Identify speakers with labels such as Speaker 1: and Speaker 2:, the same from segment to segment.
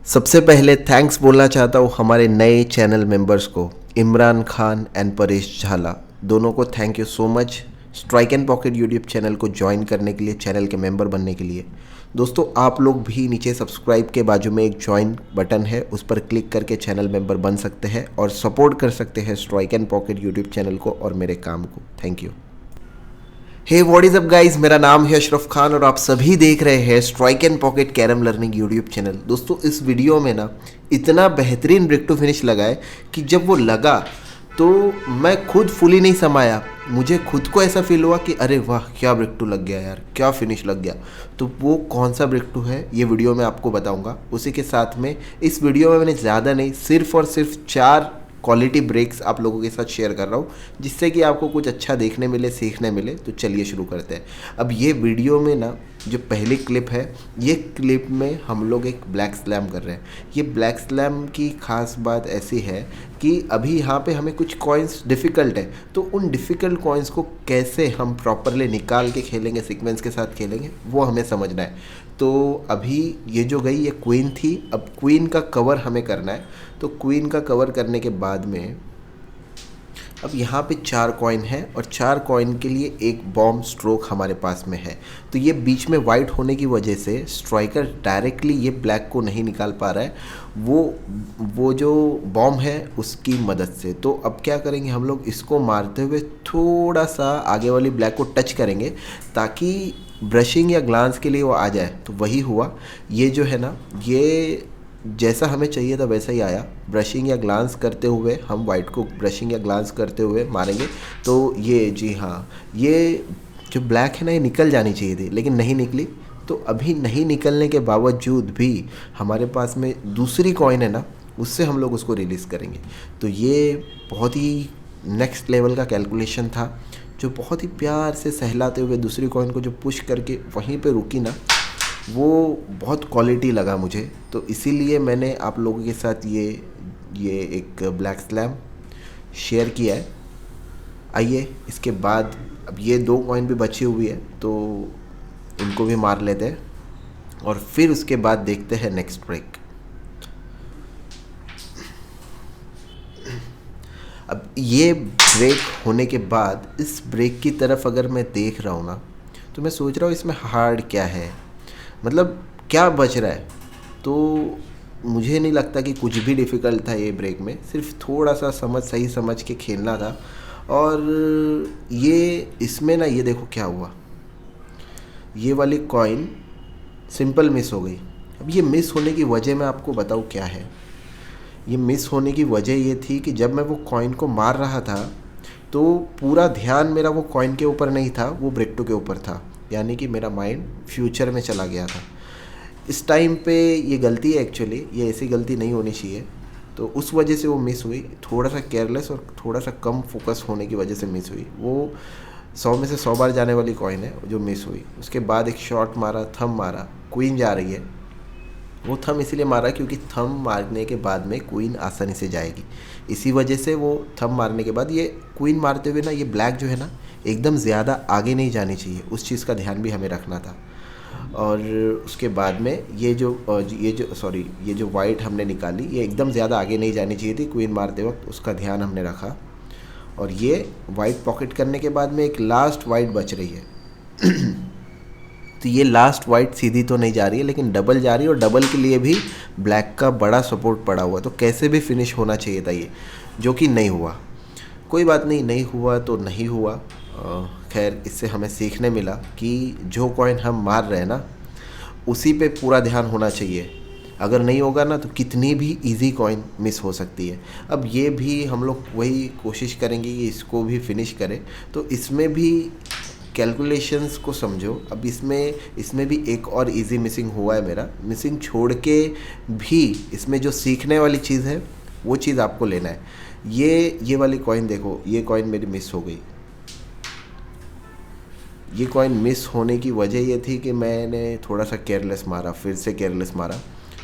Speaker 1: सबसे पहले थैंक्स बोलना चाहता हूँ हमारे नए चैनल मेंबर्स को, इमरान खान एंड परेश झाला। दोनों को thank you so much strike and pocket YouTube channel को ज्वाइन करने के लिए, चैनल के मेंबर बनने के लिए। दोस्तों आप लोग भी नीचे सब्सक्राइब के बाजू में एक ज्वाइन बटन है, उस पर क्लिक करके चैनल मेंबर बन सकते हैं और सपोर्ट कर सकते हैं strike and pocket YouTube channel को और मेरे काम को। Thank you. Hey what is up guys, मेरा नाम है अशरफ खान और आप सभी देख रहे हैं strike and pocket carrom learning YouTube channel. दोस्तों इस वीडियो में ना इतना बेहतरीन ब्रेक टू फिनिश लगा है कि जब वो लगा तो मैं खुद फुली नहीं समाया। मुझे खुद को ऐसा फील हुआ कि अरे वाह क्या ब्रेक टू लग गया यार, क्या फिनिश लग गया। तो वो कौन सा ब्रेक टू है ये वीडियो में आपको बताऊंगा। उसी के साथ में इस वीडियो में मैंने ज़्यादा नहीं, सिर्फ और सिर्फ 4 क्वालिटी ब्रेक्स आप लोगों के साथ शेयर कर रहा हूँ, जिससे कि आपको कुछ अच्छा देखने मिले, सीखने मिले। तो चलिए शुरू करते हैं। अब ये वीडियो में ना जो पहली क्लिप है, ये क्लिप में हम लोग एक ब्लैक स्लैम कर रहे हैं। ये ब्लैक स्लैम की खास बात ऐसी है कि अभी यहाँ पे हमें कुछ कॉइन्स डिफ़िकल्ट है, तो उन डिफ़िकल्ट कॉइन्स को कैसे हम प्रॉपरली निकाल के खेलेंगे, सीक्वेंस के साथ खेलेंगे, वो हमें समझना है। तो अभी ये जो गई ये क्वीन थी, अब क्वीन का कवर हमें करना है। तो क्वीन का कवर करने के बाद में अब यहाँ पे 4 कॉइन है और 4 कॉइन के लिए एक बॉम्ब स्ट्रोक हमारे पास में है। तो ये बीच में वाइट होने की वजह से स्ट्राइकर डायरेक्टली ये ब्लैक को नहीं निकाल पा रहा है, वो जो बॉम्ब है उसकी मदद से। तो अब क्या करेंगे हम लोग, इसको मारते हुए थोड़ा सा आगे वाली ब्लैक को टच करेंगे ताकि ब्रशिंग या ग्लांस के लिए वो आ जाए। तो वही हुआ, ये जो है ना, ये जैसा हमें चाहिए था वैसा ही आया। ब्रशिंग या ग्लांस करते हुए हम वाइट को ब्रशिंग या ग्लांस करते हुए मारेंगे। तो ये जी हाँ, ये जो ब्लैक है ना ये निकल जानी चाहिए थी लेकिन नहीं निकली। तो अभी नहीं निकलने के बावजूद भी हमारे पास में दूसरी कॉइन है ना, उससे हम लोग उसको रिलीज़ करेंगे। तो ये बहुत ही नेक्स्ट लेवल का कैलकुलेशन था, जो बहुत ही प्यार से सहलाते हुए दूसरी कॉइन को जो पुश करके वहीं पे रुकी ना, वो बहुत क्वालिटी लगा मुझे। तो इसीलिए मैंने आप लोगों के साथ ये एक ब्लैक स्लैम शेयर किया है। आइए इसके बाद अब ये 2 कॉइन भी बची हुई है तो इनको भी मार लेते हैं और फिर उसके बाद देखते हैं नेक्स्ट ब्रेक। अब ये ब्रेक होने के बाद इस ब्रेक की तरफ अगर मैं देख रहा हूँ ना, तो मैं सोच रहा हूँ इसमें हार्ड क्या है, मतलब क्या बच रहा है। तो मुझे नहीं लगता कि कुछ भी डिफ़िकल्ट था ये ब्रेक में, सिर्फ थोड़ा सा सही समझ के खेलना था। और ये इसमें ना ये देखो क्या हुआ, ये वाली कॉइन सिंपल मिस हो गई। अब ये मिस होने की वजह मैं आपको बताऊँ क्या है। ये मिस होने की वजह ये थी कि जब मैं वो कॉइन को मार रहा था तो पूरा ध्यान मेरा वो कॉइन के ऊपर नहीं था, वो ब्रेक टू के ऊपर था। यानी कि मेरा माइंड फ्यूचर में चला गया था। इस टाइम पे ये गलती है एक्चुअली, ये ऐसी गलती नहीं होनी चाहिए। तो उस वजह से वो मिस हुई, थोड़ा सा केयरलेस और थोड़ा सा कम फोकस होने की वजह से मिस हुई। वो 100 में से 100 बार जाने वाली कॉइन है जो मिस हुई। उसके बाद एक शॉट मारा, थंब मारा, क्वीन जा रही है। वो थंब इसीलिए मारा क्योंकि थंब मारने के बाद में क्वीन आसानी से जाएगी, इसी वजह से वो थंब मारने के बाद ये क्वीन मारते हुए ना ये ब्लैक जो है ना एकदम ज़्यादा आगे नहीं जानी चाहिए, उस चीज़ का ध्यान भी हमें रखना था। और उसके बाद में ये जो वाइट हमने निकाली ये एकदम ज़्यादा आगे नहीं जानी चाहिए थी क्वीन मारते वक्त, उसका ध्यान हमने रखा। और ये वाइट पॉकेट करने के बाद में एक लास्ट वाइट बच रही है। तो ये लास्ट वाइट सीधी तो नहीं जा रही है लेकिन डबल जा रही है, और डबल के लिए भी ब्लैक का बड़ा सपोर्ट पड़ा हुआ। तो कैसे भी फिनिश होना चाहिए था ये, जो कि नहीं हुआ। कोई बात नहीं, नहीं हुआ तो नहीं हुआ। खैर इससे हमें सीखने मिला कि जो कॉइन हम मार रहे हैं ना उसी पे पूरा ध्यान होना चाहिए। अगर नहीं होगा ना तो कितनी भी इजी कॉइन मिस हो सकती है। अब ये भी हम लोग वही कोशिश करेंगे कि इसको भी फिनिश करें। तो इसमें भी कैलकुलेशंस को समझो। अब इसमें भी एक और इजी मिसिंग हुआ है मेरा। मिसिंग छोड़ के भी इसमें जो सीखने वाली चीज़ है वो चीज़ आपको लेना है। ये वाली कॉइन देखो, ये कॉइन मेरी मिस हो गई। ये कॉइन मिस होने की वजह ये थी कि मैंने थोड़ा सा केयरलेस मारा, फिर से केयरलेस मारा।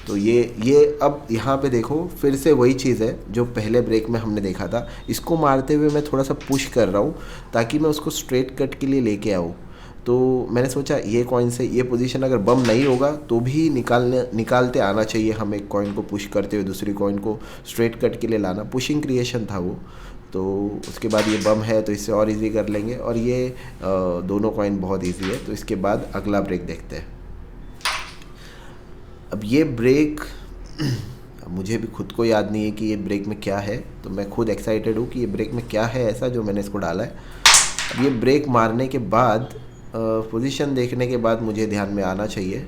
Speaker 1: तो ये अब यहाँ पे देखो फिर से वही चीज़ है जो पहले ब्रेक में हमने देखा था। इसको मारते हुए मैं थोड़ा सा पुश कर रहा हूँ ताकि मैं उसको स्ट्रेट कट के लिए लेके आऊँ। तो मैंने सोचा ये कॉइन से ये पोजीशन अगर बम नहीं होगा तो भी निकालते आना चाहिए हमें, एक कॉइन को पुश करते हुए दूसरी कॉइन को स्ट्रेट कट के लिए लाना, पुशिंग क्रिएशन था वो। तो उसके बाद ये बम है तो इससे और इजी कर लेंगे, और ये दोनों कॉइन बहुत इजी है। तो इसके बाद अगला ब्रेक देखते हैं। अब ये ब्रेक मुझे भी खुद को याद नहीं है कि ये ब्रेक में क्या है, तो मैं खुद एक्साइटेड हूँ कि ये ब्रेक में क्या है ऐसा जो मैंने इसको डाला है। अब ये ब्रेक मारने के बाद पोजीशन देखने के बाद मुझे ध्यान में आना चाहिए,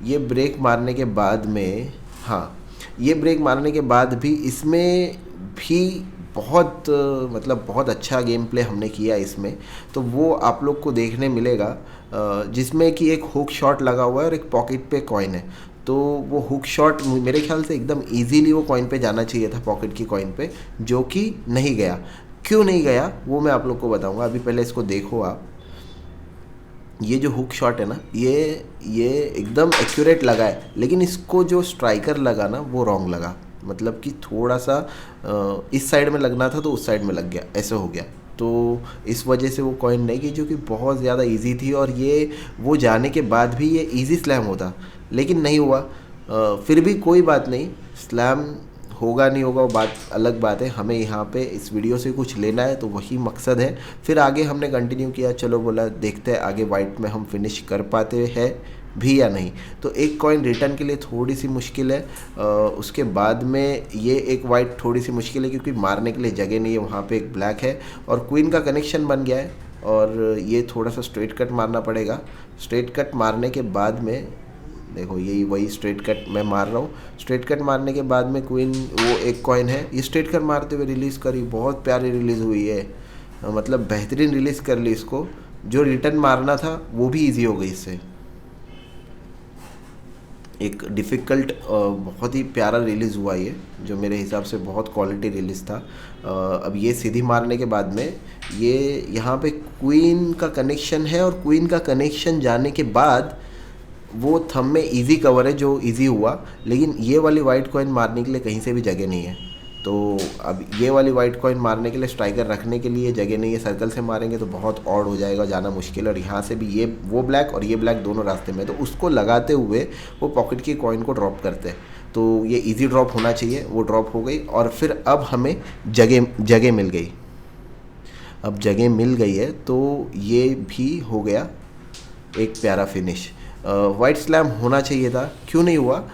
Speaker 1: ये ब्रेक मारने के बाद में, हाँ ये ब्रेक मारने के बाद भी इसमें भी बहुत मतलब बहुत अच्छा गेम प्ले हमने किया इसमें, तो वो आप लोग को देखने मिलेगा जिसमें कि एक हुक शॉट लगा हुआ है और एक पॉकेट पे कॉइन है। तो वो हुक शॉट मेरे ख्याल से एकदम इजीली वो कॉइन पे जाना चाहिए था, पॉकेट की कॉइन पे, जो कि नहीं गया। क्यों नहीं गया वो मैं आप लोग को बताऊंगा। अभी पहले इसको देखो आप, ये जो हुक शॉट है ना, ये एकदम एक्यूरेट लगा है, लेकिन इसको जो स्ट्राइकर लगा ना वो रॉन्ग लगा, मतलब कि थोड़ा सा इस साइड में लगना था तो उस साइड में लग गया, ऐसे हो गया। तो इस वजह से वो कॉइन नहीं गई, जो कि बहुत ज़्यादा इजी थी, और ये वो जाने के बाद भी ये इजी स्लैम होता, लेकिन नहीं हुआ। फिर भी कोई बात नहीं, स्लैम होगा नहीं होगा वो बात अलग बात है, हमें यहाँ पे इस वीडियो से कुछ लेना है, तो वही मकसद है। फिर आगे हमने कंटिन्यू किया, चलो बोला देखते हैं आगे वाइट में हम फिनिश कर पाते हैं भी या नहीं। तो एक कॉइन रिटर्न के लिए थोड़ी सी मुश्किल है, उसके बाद में ये एक वाइट थोड़ी सी मुश्किल है क्योंकि मारने के लिए जगह नहीं है, वहाँ पे एक ब्लैक है और क्वीन का कनेक्शन बन गया है, और ये थोड़ा सा स्ट्रेट कट मारना पड़ेगा। स्ट्रेट कट मारने के बाद में देखो यही वही स्ट्रेट कट मैं मार रहा हूँ। स्ट्रेट कट मारने के बाद में क्वीन वो एक कॉइन है, ये स्ट्रेट कट मारते हुए रिलीज़ करी, बहुत प्यारी रिलीज़ हुई है, मतलब बेहतरीन रिलीज़ कर ली इसको। जो रिटर्न मारना था वो भी इजी हो गई इससे। एक डिफ़िकल्ट बहुत ही प्यारा रिलीज़ हुआ ये, जो मेरे हिसाब से बहुत क्वालिटी रिलीज़ था। अब ये सीधी मारने के बाद में ये यहाँ पे क्वीन का कनेक्शन है, और क्वीन का कनेक्शन जाने के बाद वो थंब में इजी कवर है जो इजी हुआ, लेकिन ये वाली वाइट कॉइन मारने के लिए कहीं से भी जगह नहीं है। तो अब ये वाली वाइट कॉइन मारने के लिए स्ट्राइकर रखने के लिए जगह नहीं है, सर्कल से मारेंगे तो बहुत ऑड हो जाएगा, जाना मुश्किल है। और यहाँ से भी ये वो ब्लैक और ये ब्लैक दोनों रास्ते में, तो उसको लगाते हुए वो पॉकेट की कॉइन को ड्रॉप करते हैं। तो ये इजी ड्रॉप होना चाहिए, वो ड्रॉप हो गई, और फिर अब हमें जगह मिल गई। अब जगह मिल गई है तो ये भी हो गया एक प्यारा फिनिश। वाइट स्लैम होना चाहिए था, क्यों नहीं हुआ।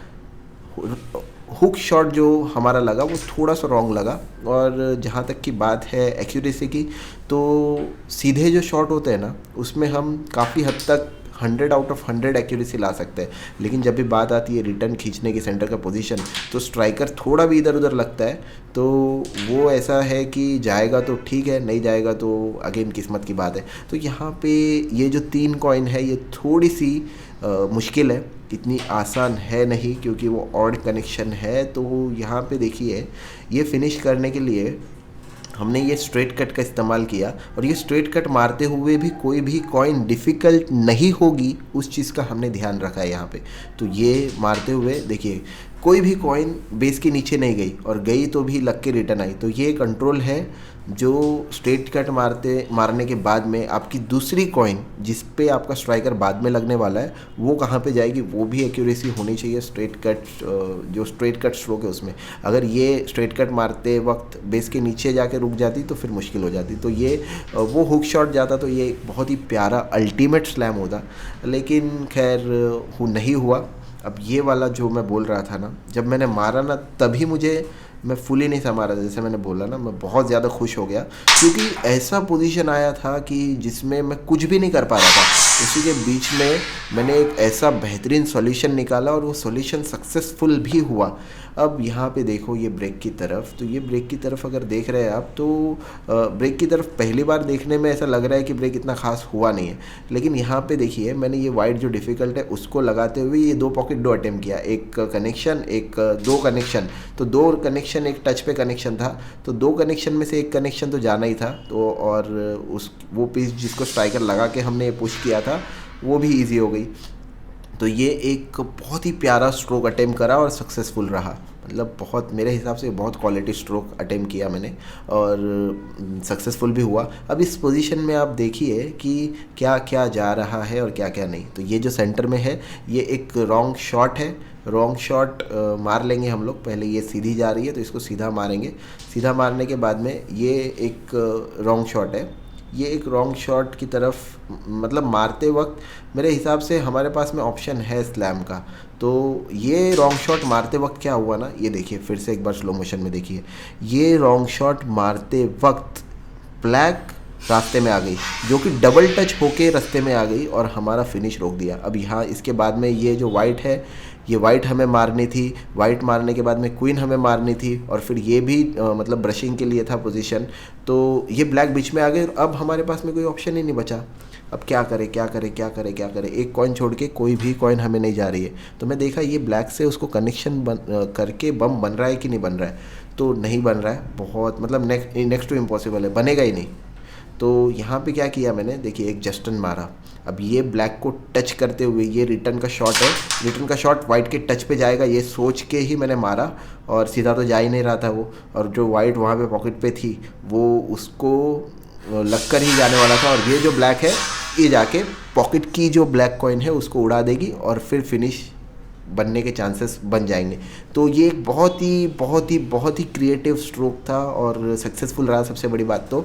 Speaker 1: हुक शॉट जो हमारा लगा वो थोड़ा सा रॉन्ग लगा, और जहाँ तक की बात है एक्यूरेसी की, तो सीधे जो शॉट होते हैं ना उसमें हम काफ़ी हद तक 100 आउट ऑफ 100 एक्यूरेसी ला सकते हैं, लेकिन जब भी बात आती है रिटर्न खींचने की सेंटर का पोजीशन, तो स्ट्राइकर थोड़ा भी इधर उधर लगता है, तो वो ऐसा है कि जाएगा तो ठीक है, नहीं जाएगा तो अगेन किस्मत की बात है। तो यहाँ पे ये जो 3 कॉइन है ये थोड़ी सी मुश्किल है, इतनी आसान है नहीं, क्योंकि वो ऑड कनेक्शन है। तो यहाँ पे देखिए ये फिनिश करने के लिए हमने ये स्ट्रेट कट का इस्तेमाल किया, और ये स्ट्रेट कट मारते हुए भी कोई भी कॉइन डिफ़िकल्ट नहीं होगी, उस चीज़ का हमने ध्यान रखा है यहाँ पे। तो ये मारते हुए देखिए कोई भी कॉइन बेस के नीचे नहीं गई, और गई तो भी लग के रिटर्न आई। तो ये कंट्रोल है जो स्ट्रेट कट मारने के बाद में आपकी दूसरी कॉइन जिस पे आपका स्ट्राइकर बाद में लगने वाला है वो कहाँ पे जाएगी, वो भी एक्यूरेसी होनी चाहिए। स्ट्रेट कट जो स्ट्रेट कट स्ट्रोक है उसमें अगर ये स्ट्रेट कट मारते वक्त बेस के नीचे जाके रुक जाती तो फिर मुश्किल हो जाती। तो ये वो हुक शॉट जाता तो ये एक बहुत ही प्यारा अल्टीमेट स्लैम होता, लेकिन खैर नहीं हुआ। अब ये वाला जो मैं बोल रहा था ना, जब मैंने मारा ना तभी मैं फुली नहीं संभाला, जैसे मैंने बोला ना मैं बहुत ज़्यादा खुश हो गया, क्योंकि ऐसा पोजीशन आया था कि जिसमें मैं कुछ भी नहीं कर पा रहा था। उसी के बीच में मैंने एक ऐसा बेहतरीन सॉल्यूशन निकाला, और वो सॉल्यूशन सक्सेसफुल भी हुआ। अब यहाँ पे देखो ये ब्रेक की तरफ, तो ये ब्रेक की तरफ अगर देख रहे हैं आप, तो ब्रेक की तरफ पहली बार देखने में ऐसा लग रहा है कि ब्रेक इतना खास हुआ नहीं है, लेकिन यहाँ पे देखिए मैंने ये वाइट जो डिफ़िकल्ट है उसको लगाते हुए ये 2 पॉकेट 2 अटेम्प्ट किया, एक कनेक्शन एक 2 कनेक्शन। तो 2 कनेक्शन एक टच पे कनेक्शन था, तो 2 कनेक्शन में से एक कनेक्शन तो जाना ही था। तो और वो पीस जिसको स्ट्राइकर लगा के हमने पुश किया था वो भी ईजी हो गई। तो ये एक बहुत ही प्यारा स्ट्रोक अटेम्प्ट करा और सक्सेसफुल रहा। मतलब बहुत, मेरे हिसाब से बहुत क्वालिटी स्ट्रोक अटेम्प्ट किया मैंने और सक्सेसफुल भी हुआ। अब इस पोजीशन में आप देखिए कि क्या क्या जा रहा है और क्या क्या नहीं। तो ये जो सेंटर में है ये एक रॉन्ग शॉट है, रॉन्ग शॉट मार लेंगे हम लोग। पहले ये सीधी जा रही है तो इसको सीधा मारेंगे, सीधा मारने के बाद में ये एक रॉन्ग शॉट है। ये एक रॉन्ग शॉट की तरफ मतलब मारते वक्त मेरे हिसाब से हमारे पास में ऑप्शन है स्लैम का। तो ये रॉन्ग शॉट मारते वक्त क्या हुआ ना, ये देखिए फिर से एक बार स्लो मोशन में देखिए, ये रॉन्ग शॉट मारते वक्त ब्लैक रास्ते में आ गई, जो कि डबल टच होके रास्ते में आ गई और हमारा फिनिश रोक दिया। अब यहाँ इसके बाद में ये जो वाइट है, ये वाइट हमें मारनी थी, वाइट मारने के बाद में क्वीन हमें मारनी थी और फिर ये भी मतलब ब्रशिंग के लिए था पोजीशन। तो ये ब्लैक बीच में आ गए, अब हमारे पास में कोई ऑप्शन ही नहीं बचा। अब क्या करें क्या करें क्या करें क्या करें, एक कॉइन छोड़ के कोई भी कॉइन हमें नहीं जा रही है। तो मैं देखा ये ब्लैक से उसको कनेक्शन करके बम बन रहा है कि नहीं बन रहा है, तो नहीं बन रहा है। बहुत मतलब नेक्स्ट टू इम्पॉसिबल है, बनेगा ही नहीं। तो यहाँ पे क्या किया मैंने, देखिए एक जस्टन मारा। अब ये ब्लैक को टच करते हुए ये रिटर्न का शॉट है, रिटर्न का शॉट वाइट के टच पे जाएगा ये सोच के ही मैंने मारा और सीधा तो जा ही नहीं रहा था वो। और जो वाइट वहाँ पे पॉकेट पे थी वो उसको लग कर ही जाने वाला था और ये जो ब्लैक है ये जाके पॉकेट की जो ब्लैक कॉइन है उसको उड़ा देगी और फिर फिनिश बनने के चांसेस बन जाएंगे। तो ये एक बहुत ही क्रिएटिव स्ट्रोक था और सक्सेसफुल रहा सबसे बड़ी बात तो।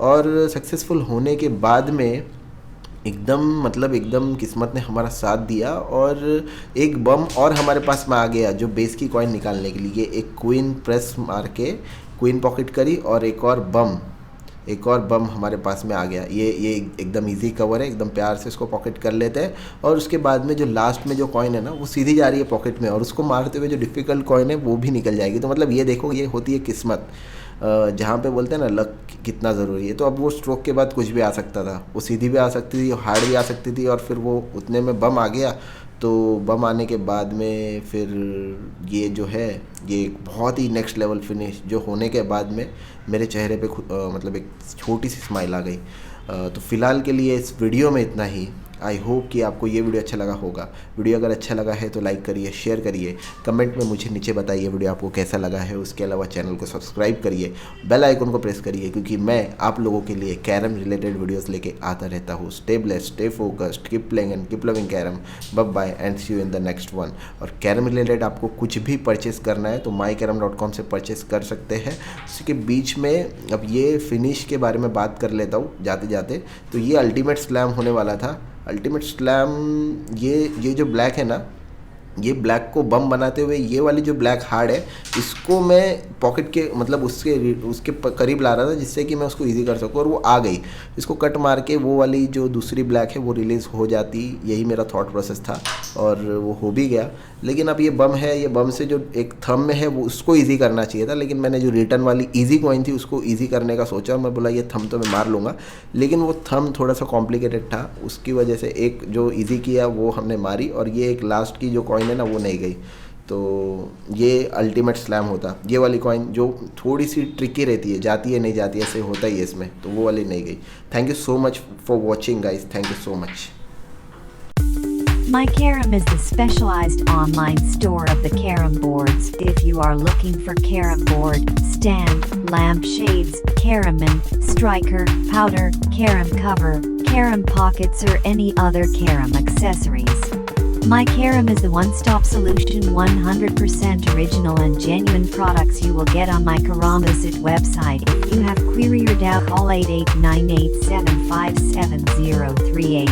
Speaker 1: और सक्सेसफुल होने के बाद में एकदम किस्मत ने हमारा साथ दिया और एक बम और हमारे पास में आ गया जो बेस की कॉइन निकालने के लिए। एक क्वीन प्रेस मार के क्वीन पॉकेट करी और एक और बम हमारे पास में आ गया। ये एकदम इजी कवर है, एकदम प्यार से इसको पॉकेट कर लेते हैं और उसके बाद में जो लास्ट में जो कॉइन है ना वो सीधी जा रही है पॉकेट में और उसको मारते हुए जो डिफ़िकल्ट कॉइन है वो भी निकल जाएगी। तो मतलब ये देखो, ये होती है किस्मत, जहाँ पे बोलते हैं ना लक कितना ज़रूरी है। तो अब वो स्ट्रोक के बाद कुछ भी आ सकता था, वो सीधी भी आ सकती थी, हार्ड भी आ सकती थी और फिर वो उतने में बम आ गया। तो बम आने के बाद में फिर ये जो है ये एक बहुत ही नेक्स्ट लेवल फिनिश जो होने के बाद में मेरे चेहरे पे मतलब एक छोटी सी स्माइल आ गई। तो फ़िलहाल के लिए इस वीडियो में इतना ही। आई होप कि आपको ये वीडियो अच्छा लगा होगा। वीडियो अगर अच्छा लगा है तो लाइक करिए, शेयर करिए, कमेंट में मुझे नीचे बताइए वीडियो आपको कैसा लगा है। उसके अलावा चैनल को सब्सक्राइब करिए, बेल आइकन को प्रेस करिए, क्योंकि मैं आप लोगों के लिए कैरम रिलेटेड वीडियोस लेके आता रहता हूँ। Stay blessed, stay focused, keep playing and keep loving carrom. Bye bye and see you in the next one. और कैरम रिलेटेड आपको कुछ भी परचेस करना है तो mycarom.com से परचेस कर सकते हैं। उसके बीच में अब ये फिनिश के बारे में बात कर लेता हूँ जाते जाते। तो ये अल्टीमेट स्लैम होने वाला था। अल्टीमेट स्लैम ये जो ब्लैक है ना, ये ब्लैक को बम बनाते हुए ये वाली जो ब्लैक हार्ड है इसको मैं पॉकेट के मतलब उसके करीब ला रहा था जिससे कि मैं उसको इजी कर सकूँ और वो आ गई। इसको कट मार के वो वाली जो दूसरी ब्लैक है वो रिलीज़ हो जाती, यही मेरा थॉट प्रोसेस था और वो हो भी गया। लेकिन अब ये बम है, ये बम से जो एक थंब में है वो उसको ईजी करना चाहिए था, लेकिन मैंने जो रिटर्न वाली ईजी कॉइन थी उसको ईजी करने का सोचा। मैं बोला ये थंब तो मैं मार लूँगा, लेकिन वो थंब थोड़ा सा कॉम्प्लिकेटेड था, उसकी वजह से एक जो ईजी किया वो हमने मारी और ये एक लास्ट की जो कॉइन है ना वो नहीं गई। तो ये अल्टीमेट स्लैम होता, ये वाली कॉइन जो थोड़ी सी ट्रिकी रहती है, जाती है नहीं जाती है, ऐसे होता ही है इसमें, तो वो वाली नहीं गई। Thank you so much for watching guys, thank you so much.
Speaker 2: MyCarom is the specialized online store of the carom boards. If you are looking for carom board, stand, lampshades, carom striker, powder, carom cover, carom pockets or any other carom accessories, MyCarom is the one-stop solution. 100% original and genuine products you will get on MyCarom Visit website. If you have query or doubt, call 8898757038.